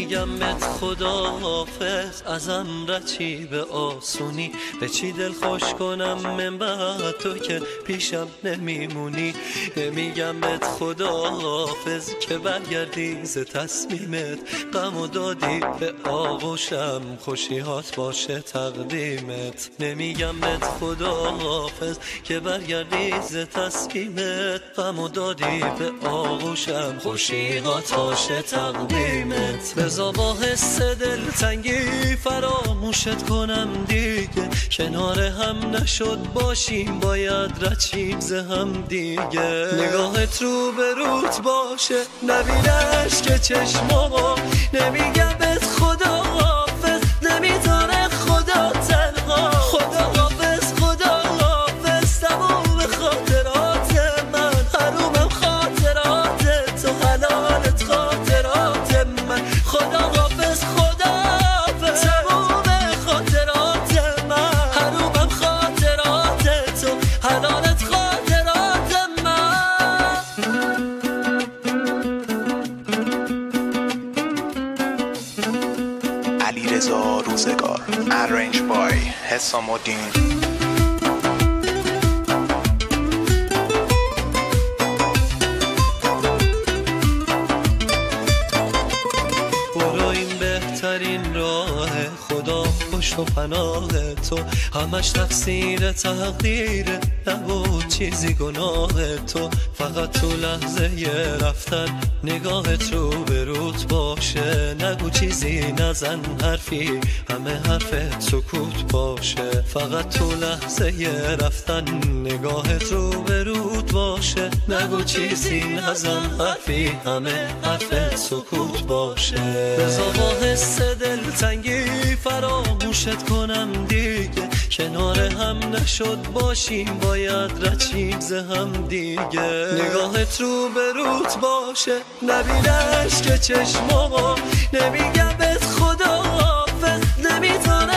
نمیگم بهت خداحافظ، ازم رچی به آسونی، به چی دل خوش کنم من بعد تو که پیشم نمیمونی. نمیگم بهت خداحافظ که برگردی ز تصمیمت، غم و دادی به آغوشم خوشیهات باشه تقدیمت. نمیگم بهت خداحافظ که برگردی ز تصمیمت، غم و دادی به آغوشم خوشیهات باشه تقدیمت. بذار با حس دلتنگی فراموشت کنم دیگه، کنار هم نشد باشیم باید رچیم ز هم دیگه. نگاهت رو به روت باشه نبینش که چشمامو، نمیگم بهت خداحافظ نمیذاره خدا تنها. خداحافظ خداحافظ تموم خاطرات من، حرومم خاطرات تو، حلالت خاطرات من. خداحافظ خداحافظ تموم خاطرات من، حرومم خاطرات تو، حلالت خاطرات من. علیرضا روزگار، Arranged by حسام الدین. بهترین راه خدا پشت و پناه تو، همش تقصیر تقدیره نبود چیزی گناه تو. فقط تو لحظه رفتن نگاهت رو به روت باشه، نگو چیزی نزن حرفی همه حرفت سکوت باشه. فقط تو لحظه رفتن نگاهت رو به روت باشه، نگو چیزی نزن حرفی همه حرفت سکوت باشه. بذار با حس دلتنگی فراموشت کنم دیگه، کنار هم نشد باشیم باید رچیم ز هم دیگه. نگاهت رو به روت باشه نبینش که چشمامو، نمیگم بهت خداحافظ نمیذاره